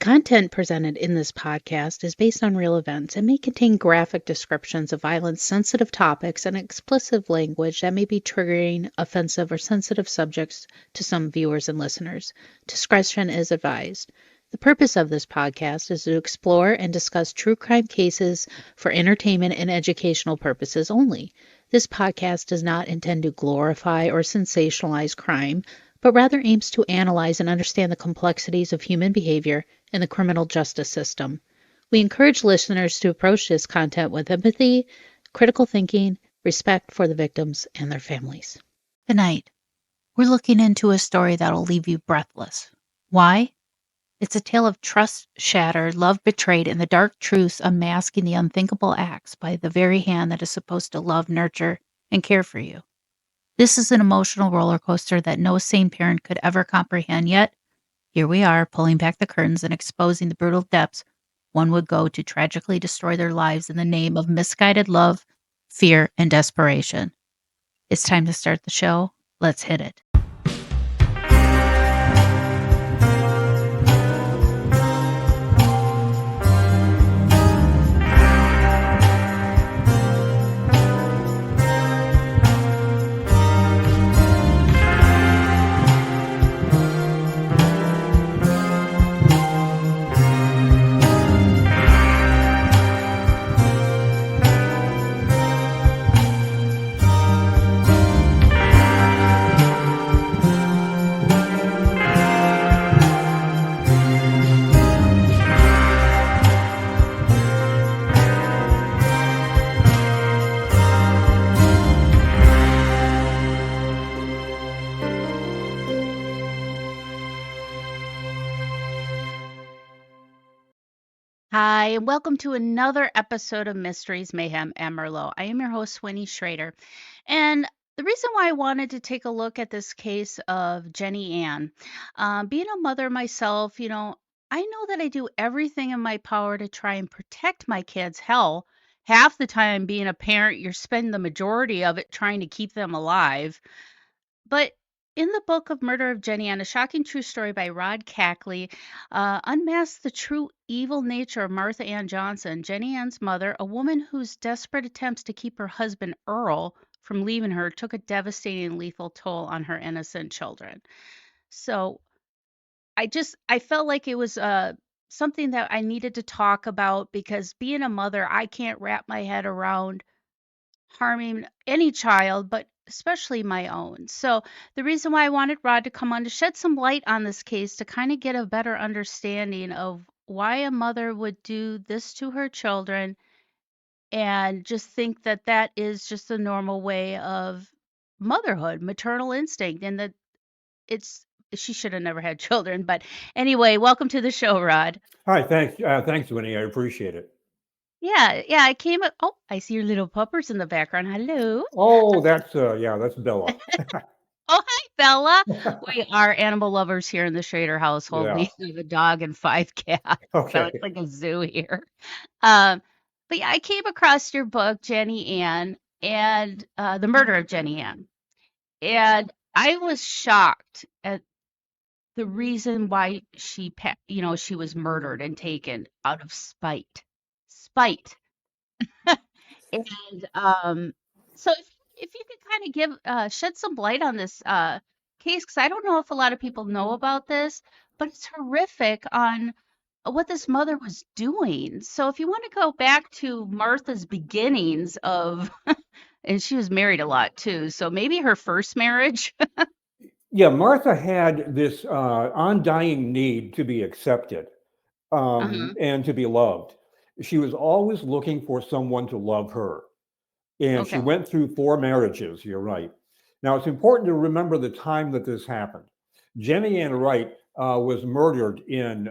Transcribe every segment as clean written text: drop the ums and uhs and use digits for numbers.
content presented in this podcast is based on real events and may contain graphic descriptions of violence, sensitive topics, and explicit language that may be triggering, offensive, or sensitive subjects to some viewers and listeners. Discretion is advised. The purpose of this podcast is to explore and discuss true crime cases for entertainment and educational purposes only. This podcast does not intend to glorify or sensationalize crime, but rather aims to analyze and understand the complexities of human behavior in the criminal justice system. We encourage listeners to approach this content with empathy, critical thinking, respect for the victims and their families. Tonight, we're looking into a story that'll leave you breathless. Why? It's a tale of trust shattered, love betrayed, and the dark truths unmasking the unthinkable acts by the very hand that is supposed to love, nurture, and care for you. This is an emotional roller coaster that no sane parent could ever comprehend, yet here we are, pulling back the curtains and exposing the brutal depths one would go to tragically destroy their lives in the name of misguided love, fear, and desperation. It's time to start the show. Let's hit it. Hi, and welcome to another episode of Mysteries, Mayhem, and Merlot. I am your host, Winnie Schrader. And the reason why I wanted to take a look at this case of Jennyann, being a mother myself, I know that I do everything in my power to try and protect my kids. Hell, half the time being a parent, you're spending the majority of it trying to keep them alive. But in the book of Murder of Jennyann, a shocking true story by Rod Kackley, unmasks the true evil nature of Martha Ann Johnson, Jennyan's mother, a woman whose desperate attempts to keep her husband Earl from leaving her took a devastating and lethal toll on her innocent children. So I felt like it was something that I needed to talk about because being a mother, I can't wrap my head around harming any child, but especially my own. So the reason why I wanted Rod to come on to shed some light on this case to kind of get a better understanding of why a mother would do this to her children and just think that that is just a normal way of motherhood, maternal instinct, and that it's she should have never had children. But anyway, welcome to the show, Rod. Hi, thanks, Winnie. I appreciate it. Yeah, I came up. Oh, I see your little puppers in the background. Hello. Oh, that's Bella. Oh, hi, Bella. We are animal lovers here in the Schrader household. Yeah. We have a dog and 5 cats, so it's Okay. like a zoo here. Um, but yeah, I came across your book, Jennyann, and The Murder of Jennyann. And I was shocked at the reason why she was murdered and taken out of spite. Spite. And so if you could kind of shed some light on this case, because I don't know if a lot of people know about this, but it's horrific on what this mother was doing. So if you want to go back to Martha's beginnings of, and she was married a lot too, so maybe her first marriage. Yeah, Martha had this undying need to be accepted Uh-huh. and to be loved. She was always looking for someone to love her. And she Okay. went through 4 marriages, you're right. Now, it's important to remember the time that this happened. Jenny Ann Wright was murdered in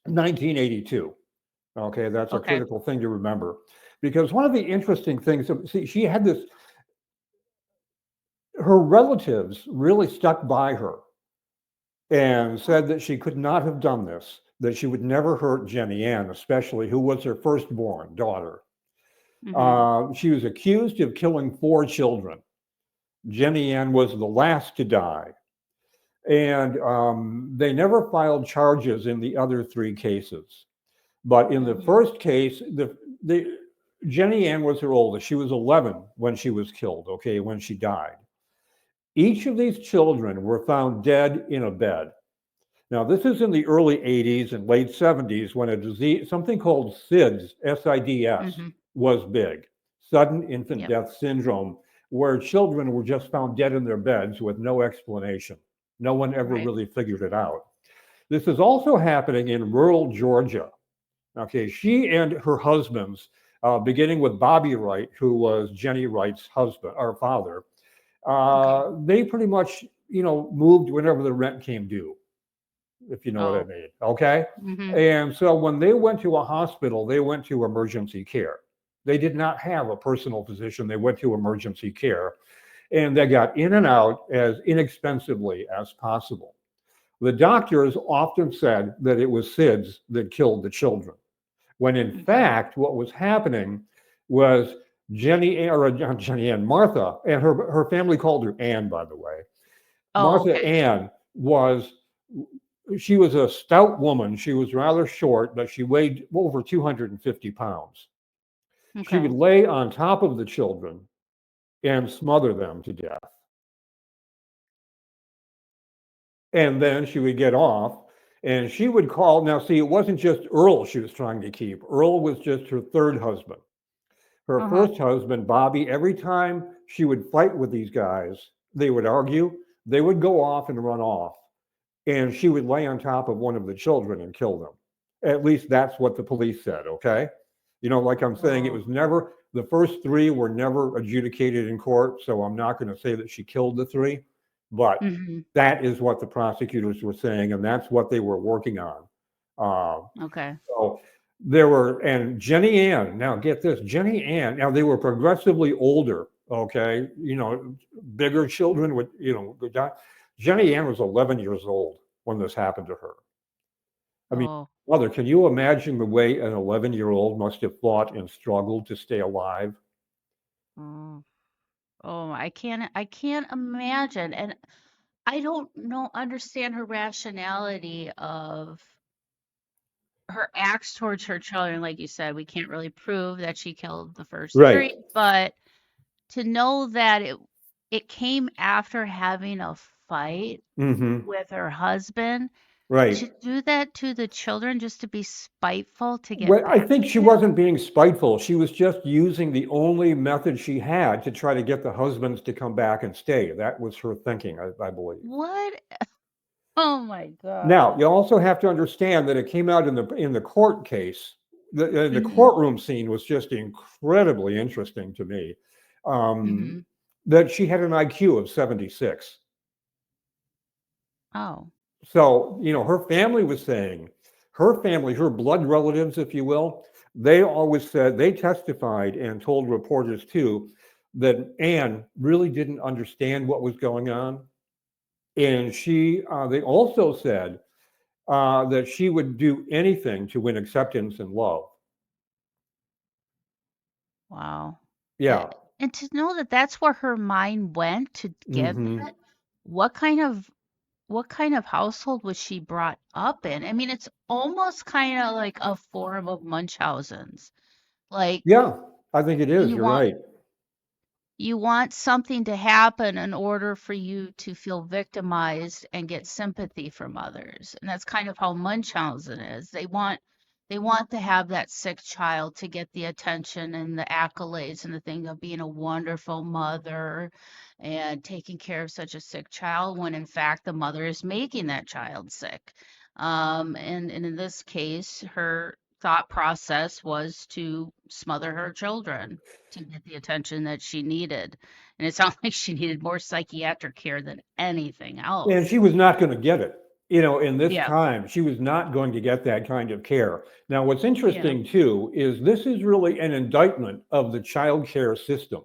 1982. Okay, that's a Okay. critical thing to remember. Because one of the interesting things, see, she had this, her relatives really stuck by her and said that she could not have done this, that she would never hurt Jenny Ann, especially who was her firstborn daughter. Mm-hmm. She was accused of killing 4 children. Jenny Ann was the last to die. And they never filed charges in the other three cases. But in the Mhm. first case, the Jennyann was her oldest. She was 11 when she was killed, okay, when she died. Each of these children were found dead in a bed. Now, this is in the early 80s and late 70s when a disease, something called SIDS, SIDS, Mhm. was big, sudden infant Yep. death syndrome, where children were just found dead in their beds with no explanation. No one ever Right. really figured it out. This is also happening in rural Georgia. Okay, she and her husbands, beginning with Bobby Wright, who was Jenny Wright's husband or father, Okay. they pretty much, moved whenever the rent came due, if you know what I Oh. mean. Okay. Mhm. And so when they went to a hospital, they went to emergency care. They did not have a personal physician. They went to emergency care and they got in and out as inexpensively as possible. The doctors often said that it was SIDS that killed the children, when in Okay. fact, what was happening was Jenny Ann, Martha, and her family called her Ann, by the way. Oh, Martha okay. Ann was she was a stout woman. She was rather short, but she weighed over 250 pounds. She would Okay. lay on top of the children and smother them to death. And then she would get off and she would call. Now, see, it wasn't just Earl she was trying to keep. Earl was just her third husband. Her Uh-huh. first husband, Bobby, every time she would fight with these guys, they would argue, they would go off and run off. And she would lay on top of one of the children and kill them. At least that's what the police said, okay? Like I'm saying, it Oh. was never, the first three were never adjudicated in court, so I'm not going to say that she killed the three, but Mhm. that is what the prosecutors were saying, and that's what they were working on. Okay. So there were, and Jenny Ann, now get this, Jenny Ann, now they were progressively older, okay? Bigger children would, Jenny Ann was 11 years old when this happened to her. I mean, Oh. mother, can you imagine the way an 11-year-old must have fought and struggled to stay alive? Oh. Oh, I can't imagine. And I don't know understand her rationality of her acts towards her children. Like you said, we can't really prove that she killed the first Right. three, but to know that it came after having a fight Mm-hmm. with her husband, Right. to do that to the children just to be spiteful to get Well, I back think at she him? wasn't being spiteful. She was just using the only method she had to try to get the husbands to come back and stay. That was her thinking, I believe. What? Oh my Now, God. you also have to understand that it came out in the court case. The Mhm. courtroom scene was just incredibly interesting to me. Um, Mhm. that she had an IQ of 76. Oh. So, her family was saying, her family, her blood relatives, if you will, they always said, they testified and told reporters too, that Anne really didn't understand what was going on. And they also said that she would do anything to win acceptance and love. Wow. Uh, Yeah. and to know that that's where her mind went to give Hmm. that, what kind of what kind of household was she brought up in? I mean, it's almost kind of like a form of Munchausen's. Like Yeah, I think it is. you You're want right. you want something to happen in order for you to feel victimized and get sympathy from others. And that's kind of how Munchausen is. They want to have that sick child to get the attention and the accolades and the thing of being a wonderful mother and taking care of such a sick child when in fact the mother is making that child sick. And in this case, her thought process was to smother her children to get the attention that she needed. And it sounds like she needed more psychiatric care than anything And else. she was not going to get it. In this Yeah. time, she was not going to get that kind of care. Now, what's Yeah. interesting too is this is really an indictment of the child care system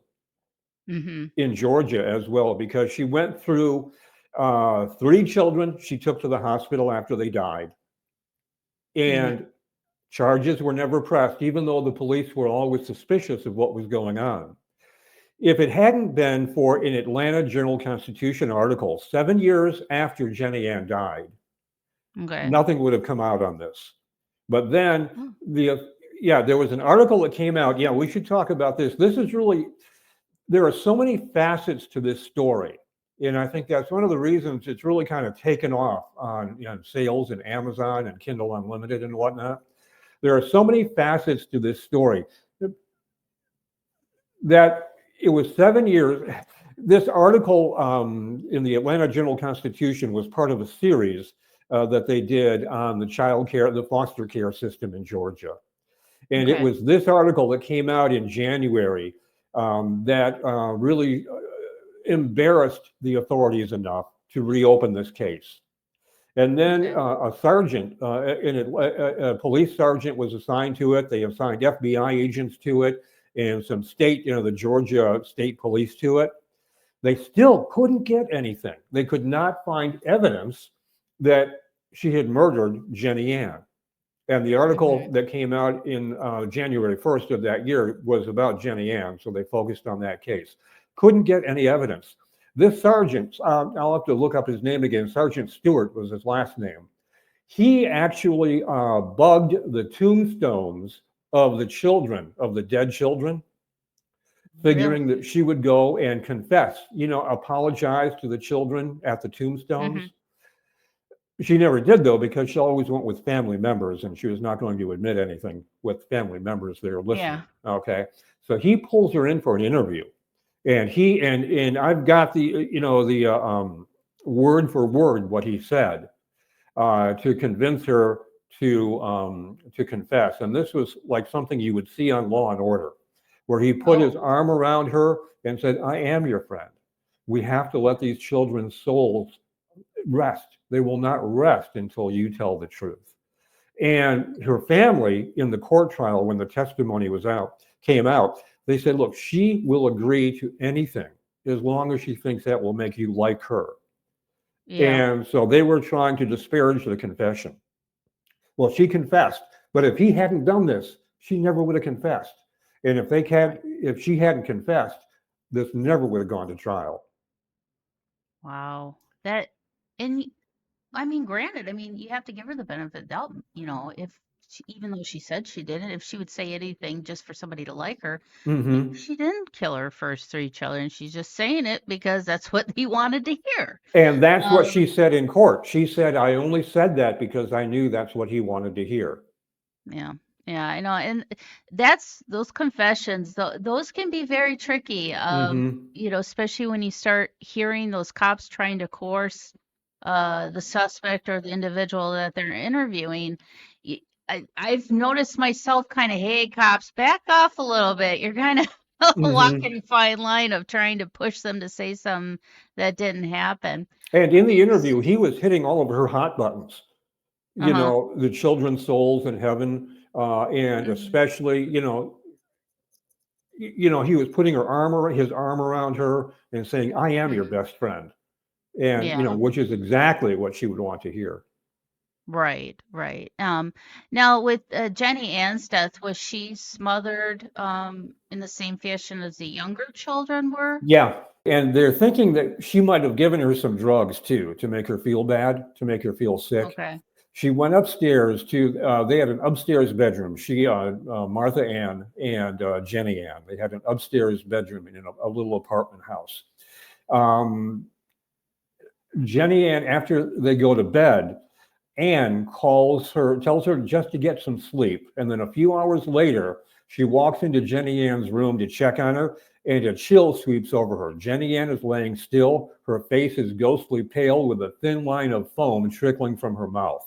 Mhm. in Georgia as well, because she went through three children she took to the hospital after they died, and Mhm. charges were never pressed, even though the police were always suspicious of what was going on. If it hadn't been for an Atlanta Journal-Constitution article 7 years after Jennyann died, Okay. nothing would have come out on this. But then Oh, the yeah, there was an article that came out. Yeah, we should talk about this. This is really, there are so many facets to this story. And I think that's one of the reasons it's really kind of taken off on, sales and Amazon and Kindle Unlimited and whatnot. There are so many facets to this story that it was 7 years. This article in the Atlanta Journal-Constitution was part of a series that they did on the child care, the foster care system in Georgia. And it okay. was this article that came out in January that really embarrassed the authorities enough to reopen this case. And then Okay. a sergeant, a police sergeant was assigned to it. They assigned FBI agents to it and some state, the Georgia State Police to it. They still couldn't get anything. They could not find evidence that she had murdered Jennyann. And the article Mhm. that came out in January 1st of that year was about Jennyann, so they focused on that case. Couldn't get any evidence. This sergeant, I'll have to look up his name again. Sergeant Stewart was his last name. He actually bugged the tombstones of the children, of the dead children, figuring Really? that she would go and confess, apologize to the children at the Mhm. tombstones. She never did, though, because she always went with family members and she was not going to admit anything with family members there listening. Yeah. Okay. So he pulls her in for an interview, and I've got the word for word what he said to convince her to confess. And this was like something you would see on Law and Order, where he put his Oh, arm around her and said, "I am your friend. We have to let these children's souls rest. They will not rest until you tell the truth." And her family in the court trial, when the testimony came out, they said, "Look, she will agree to anything as long as she thinks that will make you like her." yeah. And so they were trying to disparage the confession. Well, she confessed, but if he hadn't done this, she never would have confessed. And Right. if she hadn't confessed, this never would have gone to trial. Wow. That and I mean, granted, I mean, you have to give her the benefit of the doubt, if she, even though she said she didn't, if she would say anything just for somebody to like her, maybe Hmm. she didn't kill her first three children. She's just saying it because that's what he wanted to hear. And that's what she Um, said in court. She said, "I only said that because I knew that's what he wanted to hear." yeah, yeah, I know, and that's those confessions, those can be very tricky. Hmm. Especially when you start hearing those cops trying to coerce the suspect or the individual that they're interviewing. y- I've noticed myself kind of, hey, cops, back off a little bit. You're kind of Hmm. walking a fine line of trying to push them to say something that didn't happen. And in the interview, he was hitting all of her hot buttons. Uh-huh. The children's souls in heaven, and Hmm. especially, he was putting his arm around her and saying, "I am your Hmm. best friend," and Yeah. which is exactly what she would want to hear. Right, right. Now with Jenny Ann's death, was she smothered in the same fashion as the younger children were? Yeah, and they're thinking that she might have given her some drugs too to make her feel bad, to make her feel sick. Okay. She went upstairs to. They had an upstairs bedroom. Martha Ann and Jenny Ann. They had an upstairs bedroom in a little apartment house. Um, Jenny Ann, after they go to bed, Anne tells her just to get some sleep. And then a few hours later, she walks into Jenny Ann's room to check on her, and a chill sweeps over her. Jenny Ann is laying still. Her face is ghostly pale with a thin line of foam trickling from her mouth.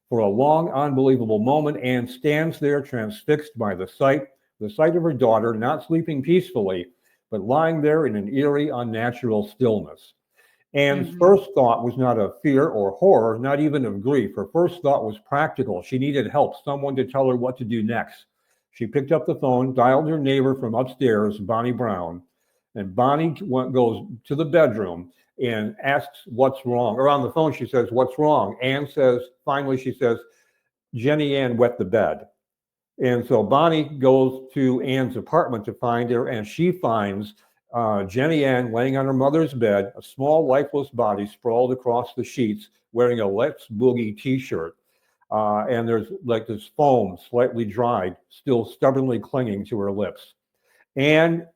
For a long, unbelievable moment, Anne stands there transfixed by the sight of her daughter, not sleeping peacefully, but lying there in an eerie, unnatural stillness. Anne's Hmm. first thought was not of fear or horror, not even of grief. Her first thought was practical. She needed help, someone to tell her what to do next. She picked up the phone, dialed her neighbor from upstairs, Bonnie Brown, and goes to the bedroom and asks what's wrong. Or on the phone, she says, "What's wrong?" Finally, she says, "Jenny Ann wet the bed." And so Bonnie goes to Anne's apartment to find her, and she finds Jennyann laying on her mother's bed, a small, lifeless body sprawled across the sheets, wearing a Let's Boogie t-shirt. And there's like this foam, slightly dried, still stubbornly clinging to her lips. And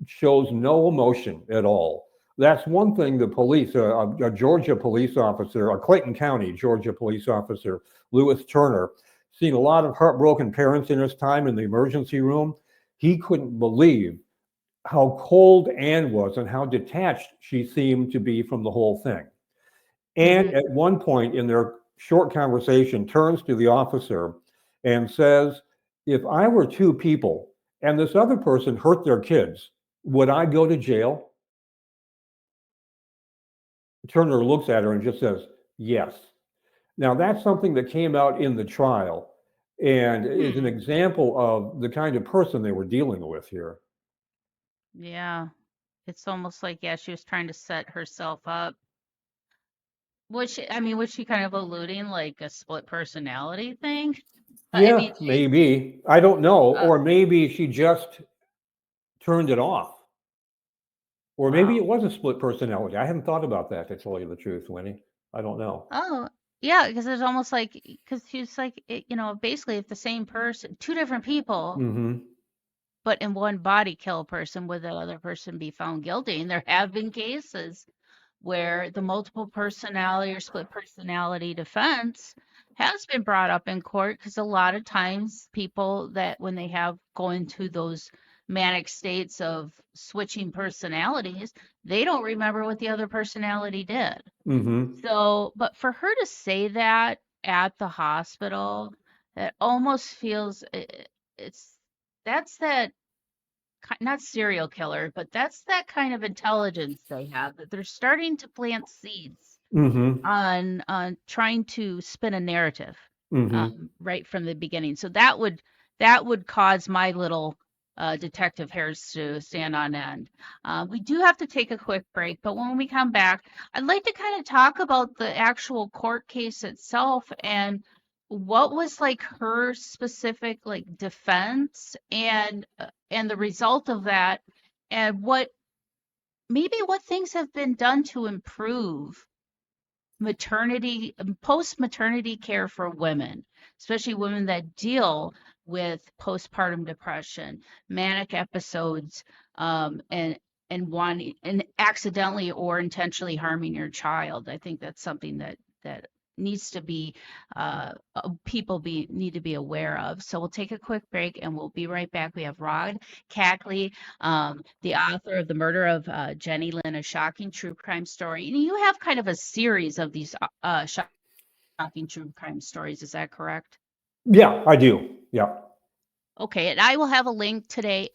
shows no emotion at all. That's one thing the police, a Georgia police officer, a Clayton County, Georgia police officer, Lewis Turner, seen a lot of heartbroken parents in his time in the emergency room. He couldn't believe how cold Anne was and how detached she seemed to be from the whole thing. And Mhm. at one point in their short conversation, turns to the officer and says, "If I were two people and this other person hurt their kids, would I go to jail?" Turner looks at her and just says, "Yes." Now, that's something that came out in the trial and is an Hmm. example of the kind of person they were dealing with here. Yeah. It's almost like, yeah, she was trying to set herself up. Was she kind of alluding like a split personality thing? I Yeah, mean, she, maybe. I don't know. uh, Or maybe she just turned it off. Or maybe wow. it was a split personality. I hadn't thought about that, to tell you the truth, Winnie. I don't know. Oh, yeah, because it's almost like, because she's like, basically, if the same person, two different people, Hmm. but in one body kill a person, would that other person be found guilty? And there have been cases where the multiple personality or split personality defense has been brought up in court because a lot of times people that when they have go into those manic states of switching personalities, they don't remember what the other personality did. Hmm. So, but for her to say that at the hospital, it almost feels it's that's that not serial killer, but that's that kind of intelligence they have that they're starting to plant seeds Hmm. on trying to spin a narrative Hmm. right from the beginning. So that would cause my little detective hairs to stand on end. We do have to take a quick break, but when we come back, I'd like to kind of talk about the actual court case itself and what was like her specific like defense and the result of that and what things have been done to improve maternity post maternity care for women, especially women that deal with postpartum depression, manic episodes, and wanting and accidentally or intentionally harming your child. I think that's something that needs to be people be need to be aware of. So we'll take a quick break and we'll be right back. We have Rod Kackley, the author of The Murder of Jenny Lynn, a shocking true crime story. And you have kind of a series of these shocking true crime stories. Is that correct? Yeah, I do. Yeah. Okay, and I will have a link today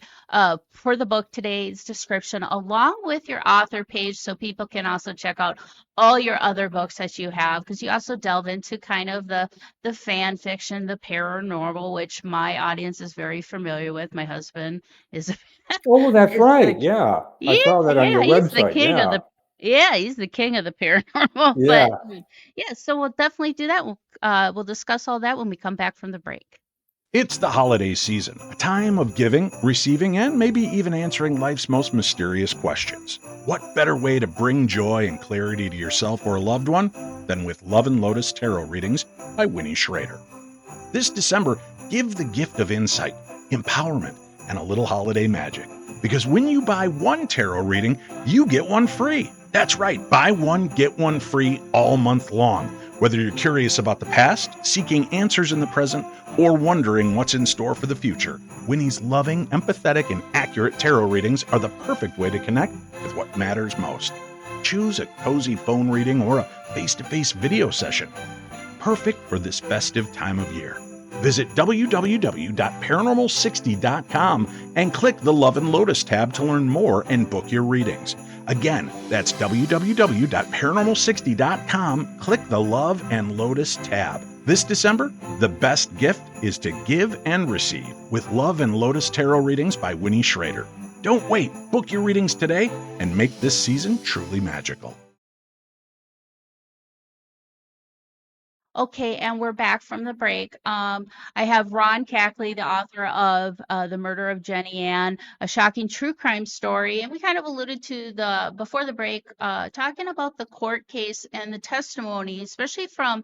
for the book, today's description, along with your author page, so people can also check out all your other books that you have, because you also delve into kind of the fan fiction, the paranormal, which my audience is very familiar with. My husband is Oh, that's is the right. Yeah. I yeah, saw that on yeah, your he's the website. king of Yeah. he's the king of the paranormal. But Yeah. yeah, so we'll definitely do that. We'll discuss all that when we come back from the break. It's the holiday season, a time of giving, receiving, and maybe even answering life's most mysterious questions. What better way to bring joy and clarity to yourself or a loved one than with Love and Lotus Tarot readings by Winnie Schrader? This December, give the gift of insight, empowerment, and a little holiday magic. Because when you buy one tarot reading, you get one free. That's right, buy one, get one free all month long. Whether you're curious about the past, seeking answers in the present, or wondering what's in store for the future, Winnie's loving, empathetic, and accurate tarot readings are the perfect way to connect with what matters most. Choose a cozy phone reading or a face-to-face video session, perfect for this festive time of year. Visit www.paranormal60.com and click the Love and Lotus tab to learn more and book your readings. Again, that's www.paranormal60.com. Click the Love and Lotus tab. This December, the best gift is to give and receive with Love and Lotus Tarot readings by Winnie Schrader. Don't wait, book your readings today and make this season truly magical. Okay, and we're back from the break. I have Ron Kackley, the author of The Murder of Jennyann, a shocking true crime story. And we kind of alluded to the before the break, talking about the court case and the testimony, especially from,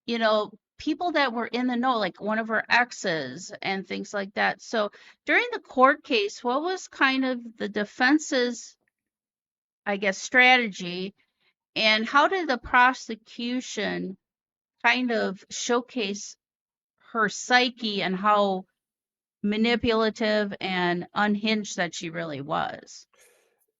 you know, people that were in the know, like one of her exes and things like that. So during the court case, what was kind of the defense's, I guess, strategy, and how did the prosecution kind of showcase her psyche and how manipulative and unhinged that she really was?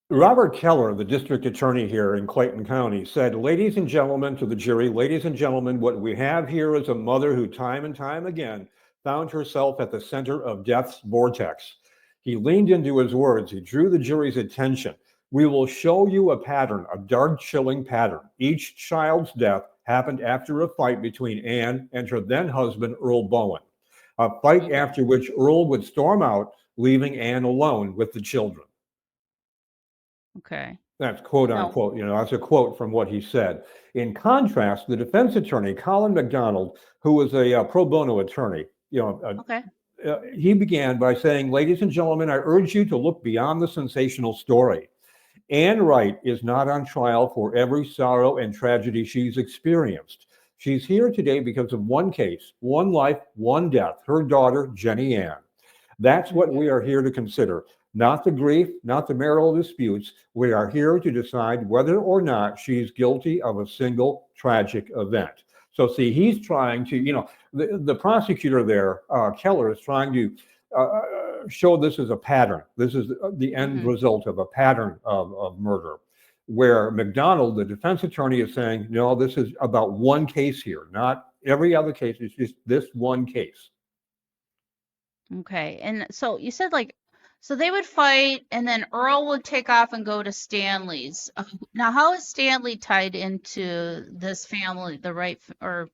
Robert Keller, the district attorney here in Clayton County, said, "Ladies and gentlemen," to the jury, "ladies and gentlemen, what we have here is a mother who time and time again found herself at the center of death's vortex." He leaned into his words. He drew the jury's attention. "We will show you a pattern, a dark, chilling pattern. Each child's death happened after a fight between Anne and her then husband, Earl Bowen. A fight Okay. after which Earl would storm out, leaving Anne alone with the children." Okay. That's quote No. unquote, that's a quote from what he said. In contrast, the defense attorney, Colin McDonald, who was a pro bono attorney, Okay. he began by saying, "Ladies and gentlemen, I urge you to look beyond the sensational story. Anne Wright is not on trial for every sorrow and tragedy she's experienced. She's here today because of one case, one life, one death, her daughter, Jennyann. That's what Mhm. we are here to consider. Not the grief, not the marital disputes. We are here to decide whether or not she's guilty of a single tragic event." So, see, he's trying to, the prosecutor there, Keller, is trying to show this as a pattern. This is the end Mhm. result of a pattern of murder. Where McDonald, the defense attorney, is saying, no, this is about one case here, not every other case. It's just this one case. Okay. And so you said like, so they would fight and then Earl would take off and go to Stanley's. Now, how is Stanley tied into this family, or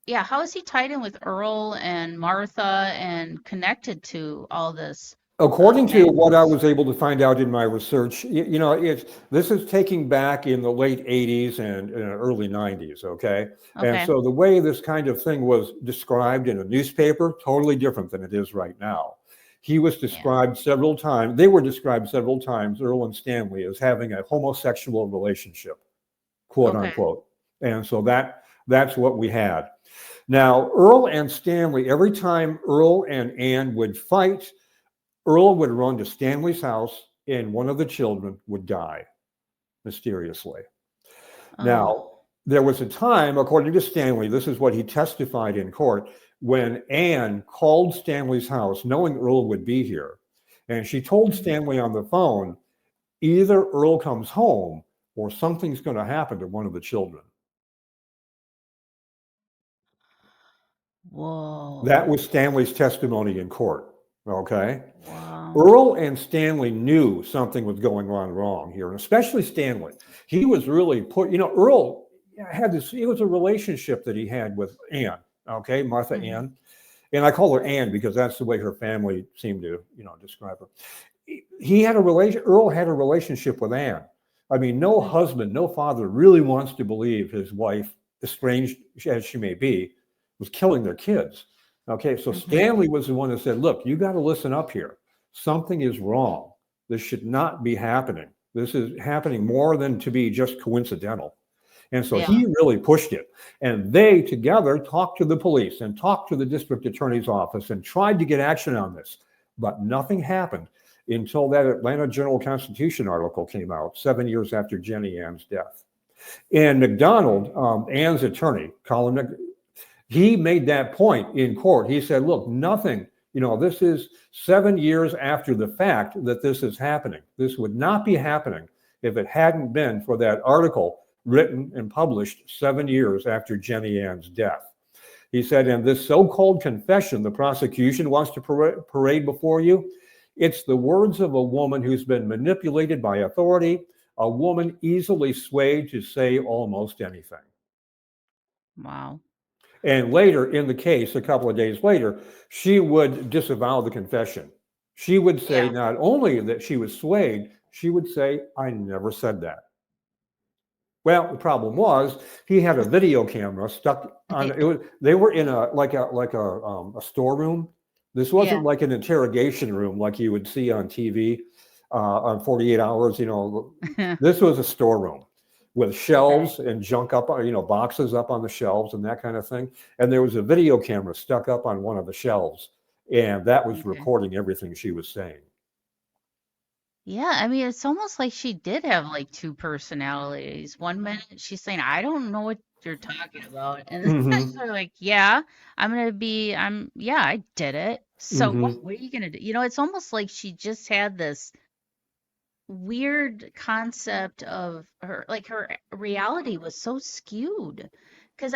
yeah, how is he tied in with Earl and Martha and connected to all this According to what I madness? was able to find out in my research, this is taking back in the late 80s and early 90s, okay? And Okay. so the way this kind of thing was described in a newspaper, totally different than it is right now. He was Yeah. described several times, they were described several times, Earl and Stanley, as having a homosexual relationship, quote Okay. unquote. And so that's what we had. Now, Earl and Stanley, every time Earl and Anne would fight, Earl would run to Stanley's house and one of the children would die mysteriously. Oh. Now, there was a time, according to Stanley, this is what he testified in court, when Anne called Stanley's house knowing Earl would be here. And she told Mhm. Stanley on the phone, either Earl comes home or something's going to happen to one of the children. That Whoa. was Stanley's testimony in court. Okay. Wow. Earl and Stanley knew something was going on wrong here, and especially Stanley. He was really Earl had this, it was a relationship that he had with Anne, okay, Martha Mhm. Ann. And I call her Anne because that's the way her family seemed to, describe her. Earl had a relationship with Anne. I mean, no Mhm. husband, no father really wants to believe his wife, estranged as she may be, was killing their kids. Okay, so Mhm. Stanley was the one that said, look, you got to listen up here. Something is wrong. This should not be happening. This is happening more than to be just coincidental. And so Yeah. he really pushed it. And they together talked to the police and talked to the district attorney's office and tried to get action on this. But nothing happened until that Atlanta Journal Constitution article came out 7 years after Jennyan's death. And McDonald, Ann's attorney, he made that point in court. He said, look, nothing, this is 7 years after the fact that this is happening. This would not be happening if it hadn't been for that article written and published 7 years after Jennyan's death. He said, and this so-called confession the prosecution wants to parade before you, it's the words of a woman who's been manipulated by authority, a woman easily swayed to say almost anything. Wow. And later in the case, a couple of days later, she would disavow the confession. She would say Yeah. not only that she was swayed, she would say, I never said that. Well, the problem was he had a video camera stuck on it. They were in a storeroom. This Yeah. wasn't like an interrogation room like you would see on TV on 48 Hours. This was a storeroom with Okay. shelves and junk up, boxes up on the shelves and that kind of thing. And there was a video camera stuck up on one of the shelves, and that was Okay. recording everything she was saying. Yeah, I mean, it's almost like she did have like two personalities. One minute she's saying, I don't know what you're talking about. And then Hmm. they're like, yeah, yeah, I did it. So what? Hmm. What are you gonna do? It's almost like she just had this weird concept of like her reality was so skewed. Because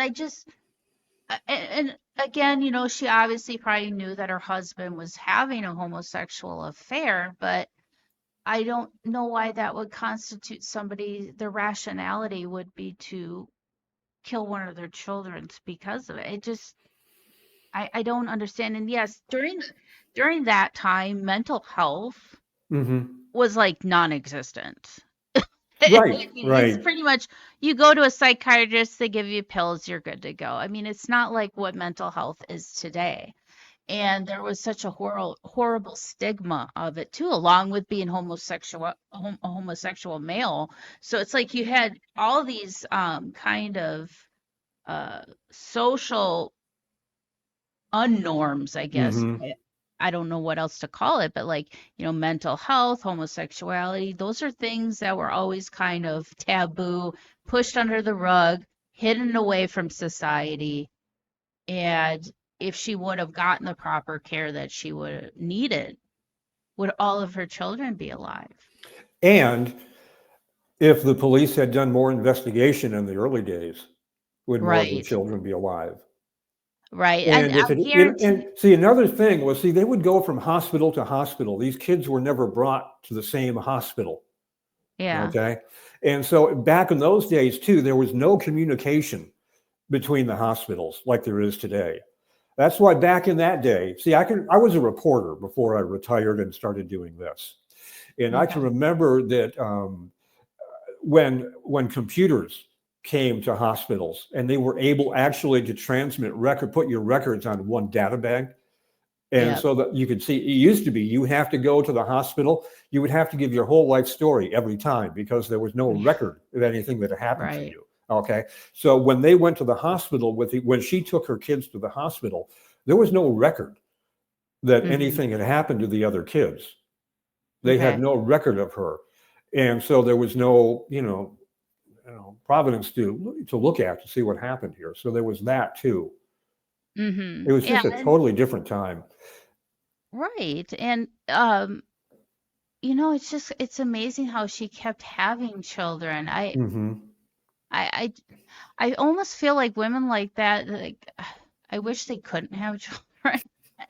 and again, she obviously probably knew that her husband was having a homosexual affair, but I don't know why that would constitute their rationality would be to kill one of their children because of it. I don't understand. And yes, during that time, mental health Hmm. was like non-existent. Right, It's right. pretty much you go to a psychiatrist, they give you pills, you're good to go. I mean, it's not like what mental health is today. And there was such a horrible stigma of it too, along with being a homosexual male. So it's like you had all these kind of uh social unnorms, I guess. Hmm. I don't know what else to call it, but like, mental health, homosexuality, those are things that were always kind of taboo, pushed under the rug, hidden away from society. And if she would have gotten the proper care that she would have needed, would all of her children be alive? And if the police had done more investigation in the early days, would more of the Right. children be alive? Right. And And if I it, and guarantee, see, another thing was, see, they would go from hospital to hospital. These kids were never brought to the same hospital. yeah. Okay. And so back in those days, too, there was no communication between the hospitals like there is today. That's why back in that day, see, I was a reporter before I retired and started doing this. And I can Okay. remember that when computers came to hospitals and they were able actually to put your records on one data bank, and Yep. so that you could see, it used to be you have to go to the hospital, you would have to give your whole life story every time because there was no Yeah. record of anything that had happened to Right. you. Okay. So when they went to the hospital when she took her kids to the hospital, there was no record that Hmm. anything had happened to the other kids. They had Okay. no record of her. And so there was no, providence to look at to see what happened here. So there was that too. It was Yeah. just a And totally different time. right. And it's amazing how she kept having children. Hmm. I I almost feel like women like that, like I wish they couldn't have children.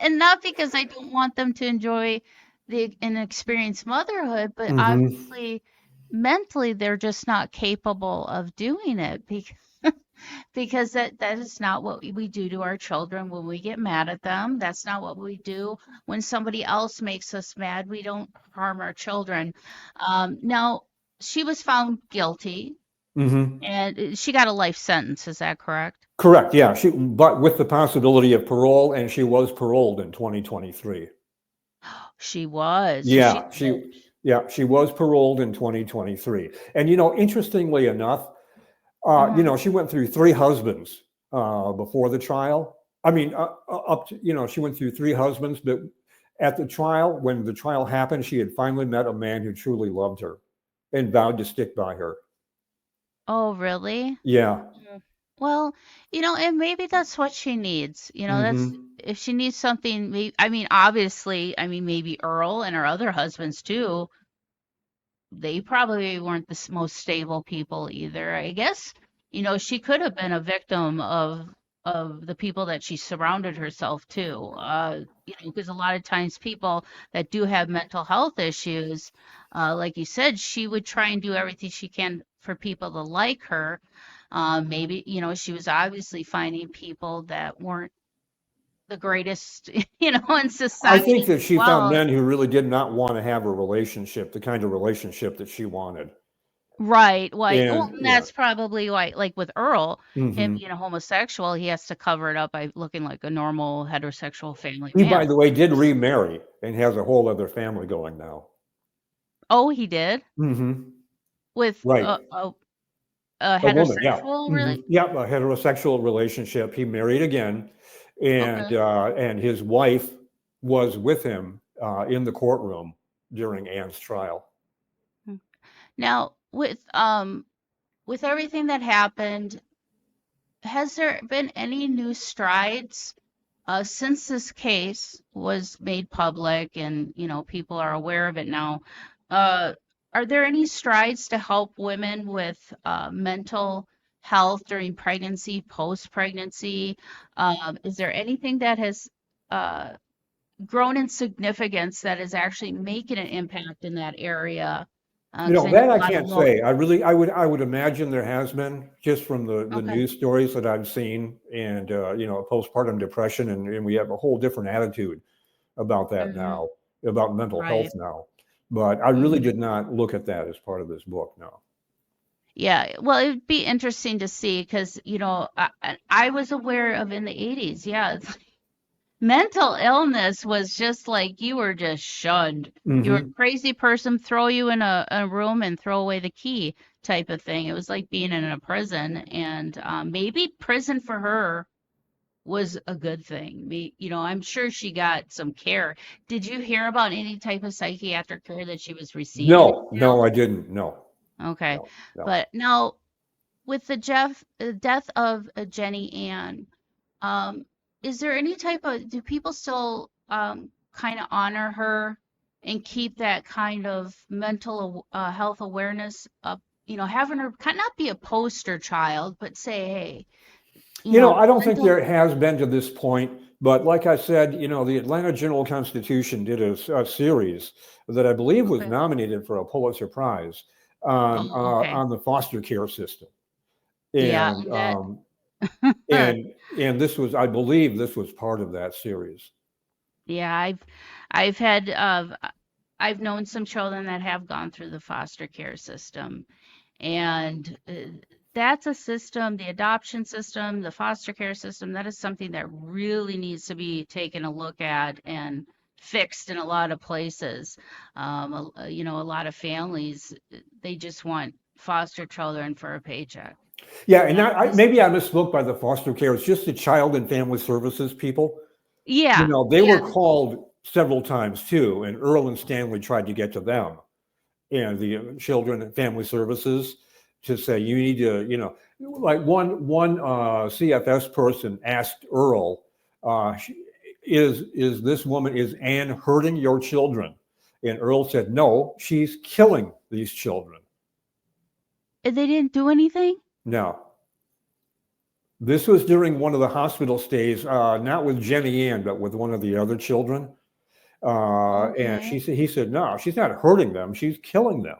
And not because I don't want them to enjoy and experience motherhood, but Hmm. obviously mentally they're just not capable of doing it because that is not what we do to our children when we get mad at them. That's not what we do when somebody else makes us mad. We don't harm our children. Now, she was found guilty Hmm. and she got a life sentence. Is that correct? Correct. Yeah. But with the possibility of parole, and she was paroled in 2023. She was. So she's Yeah. She was paroled in 2023. And, interestingly enough, uh she went through three husbands before the trial. I mean, up to, she went through three husbands, but at the trial, when the trial happened, she had finally met a man who truly loved her and vowed to stick by her. Oh, really? Yeah. Mm. Well, and maybe that's what she needs. That's Hmm. if she needs something. I mean, obviously, I mean, maybe Earl and her other husbands too. They probably weren't the most stable people either. I guess, she could have been a victim of the people that she surrounded herself to. Because a lot of times people that do have mental health issues, like you said, she would try and do everything she can for people to like her. Maybe, she was obviously finding people that weren't the greatest, in I society think that as she found well. men who really did not want to have a relationship, the kind of relationship that she wanted. Right, right. Well, And and yeah. that's probably why, like with Earl, him Hmm. being a homosexual, he has to cover it up by looking like a normal heterosexual family He, by man. the way, did remarry and has a whole other family going now. Oh, he did? Hmm. With Right. a A woman, yeah. heterosexual, Hmm. really? Yeah, a heterosexual relationship. He married again, Okay. and his wife was with him in the courtroom during Anne's trial. Mm. Now, with everything that happened, has there been any new strides since this case was made public and, people are aware of it now? Uh, are there any strides to help women with mental health during pregnancy, post-pregnancy? Is there anything that has uh, grown in significance that is actually making an impact in that area? Because I know That a I lot of can't law. say. I would imagine there has been, just from the Okay. news stories that I've seen, and postpartum depression, and we have a whole different attitude about that Hmm. now, about mental health Right. now. But I really Hmm. did not look at that as part of this book. No. Yeah, well, it'd be interesting to see because, I was aware of in the 80s. Yeah, it's mental illness was just like you were just shunned. You were a Hmm. crazy person, throw you in a room and throw away the key type of thing. It was like being in a prison, and maybe prison for her was a good thing. I'm sure she got some care. Did you hear about any type of psychiatric care that she was receiving in No, jail? no, I didn't. No, Okay, no, no. but now with the death of Jenny Ann, um, is there any type of, do people still kind of honor her and keep that kind of mental health awareness up, having her kind of not be a poster child, but say, hey, I don't think mental, there has been to this point, but like I said, the Atlanta Journal-Constitution did a series that I believe was okay. nominated for a Pulitzer Prize Oh, okay. on the foster care system, Yeah, and and that, and this was, I believe, this was part of that series. yeah, I've had, I've known some children that have gone through the foster care system. And that's a system, the adoption system, the foster care system, that is something that really needs to be taken a look at and fixed in a lot of places. A lot of families, they just want foster children for a paycheck. Yeah, and And this, maybe I misspoke by the foster care. It's just the Child and Family Services people. yeah, They were yeah, called several times too, and Earl and Stanley tried to get to them and the Children and Family Services to say, you need to, like one CFS person asked Earl, uh, is this woman, is Anne hurting your children? And Earl said, no, she's killing these children. they didn't do anything. Now, this was during one of the hospital stays, not with Jennyann, but with one of the other children. And Okay. he said, no, she's not hurting them, she's killing them.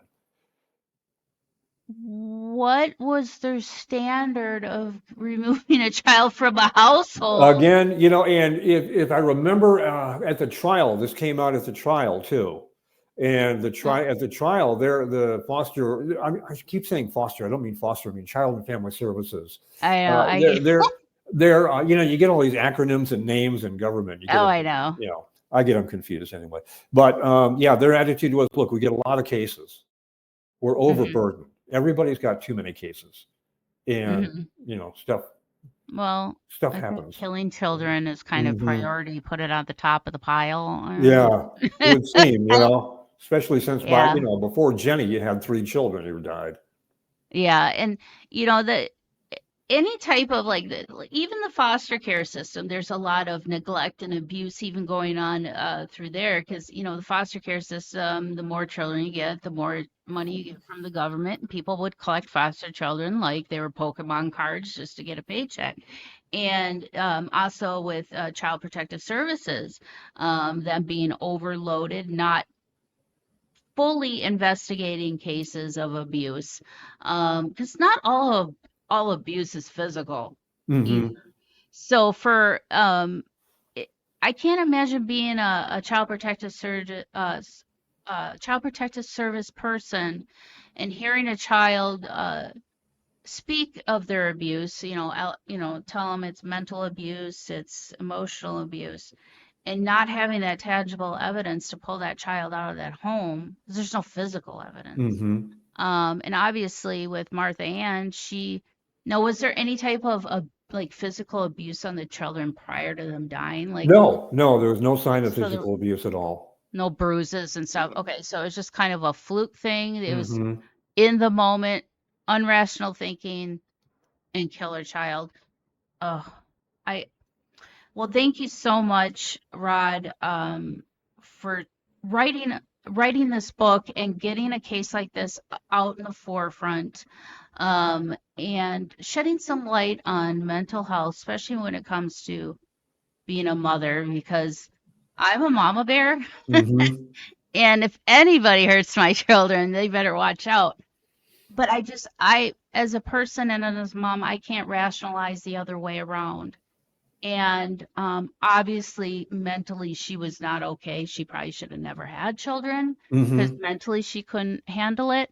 What was their standard of removing a child from a household? Again, and if I remember at the trial, this came out at the trial too. And at the trial, there the foster. I keep saying foster. I don't mean foster. I mean Child and Family Services. I know. I They're get. they're you get all these acronyms and names in government. You get Oh, them. I know. I get them confused anyway. But yeah, their attitude was, look, we get a lot of cases. We're Hmm. overburdened. Everybody's got too many cases, and Hmm. stuff Well, I think happens. killing children is kind of Hmm. priority. Put it at the top of the pile. Yeah, it would seem, especially since Yeah. before Jenny, you had three children who died. Yeah. And, the any type of like, even the foster care system, there's a lot of neglect and abuse even going on through there because the foster care system, the more children you get, the more money you get from the government, and people would collect foster children like they were Pokemon cards just to get a paycheck. And also with child protective services, them being overloaded, not fully investigating cases of abuse, because not all abuse is physical Hmm. either. So for I can't imagine being a child protective surgeon, child protective service person and hearing a child speak of their abuse, tell them it's mental abuse, it's emotional abuse, and not having that tangible evidence to pull that child out of that home, 'cause there's no physical evidence. Hmm. And obviously with Martha Ann, was there any type of like physical abuse on the children prior to them dying? Like, No, there was no sign of so there physical abuse at all. no bruises and stuff. Okay, so it's just kind of a fluke thing. It was Hmm. in the moment, unrational thinking, and kill a child. Oh, I well, thank you so much, Rod, for writing writing this book and getting a case like this out in the forefront, and shedding some light on mental health, especially when it comes to being a mother, because I'm a mama bear, Hmm. and if anybody hurts my children, they better watch out. But as a person and as a mom, I can't rationalize the other way around. And obviously, mentally, she was not okay. She probably should have never had children because Hmm. mentally she couldn't handle it.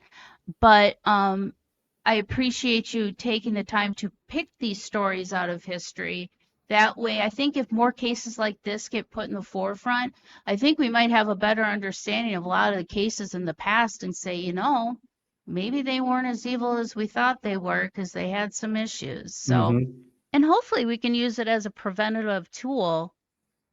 But I appreciate you taking the time to pick these stories out of history. That way, I think if more cases like this get put in the forefront, I think we might have a better understanding of a lot of the cases in the past and say, maybe they weren't as evil as we thought they were because they had some issues. So, Hmm. and hopefully we can use it as a preventative tool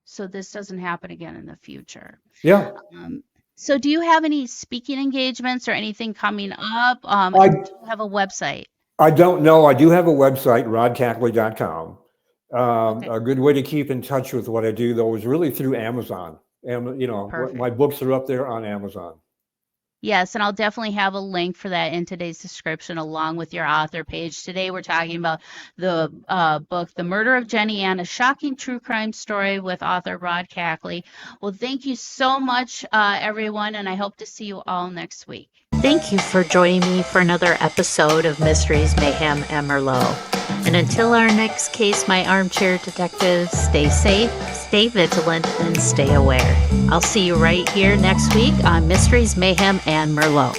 so this doesn't happen again in the future. Yeah. Um, so do you have any speaking engagements or anything coming up? I And do you have a website? I don't know. I do have a website, rodkackley.com. Okay, A good way to keep in touch with what I do, though, is really through Amazon. And my perfect. books are up there on Amazon. Yes, and I'll definitely have a link for that in today's description along with your author page. Today we're talking about the book, The Murder of Jennyann, a shocking true crime story with author Rod Kackley. Well, thank you so much, everyone, and I hope to see you all next week. Thank you for joining me for another episode of Mysteries, Mayhem, and Merlot. And until our next case, my armchair detectives, stay safe, stay vigilant, and stay aware. I'll see you right here next week on Mysteries, Mayhem, and Merlot.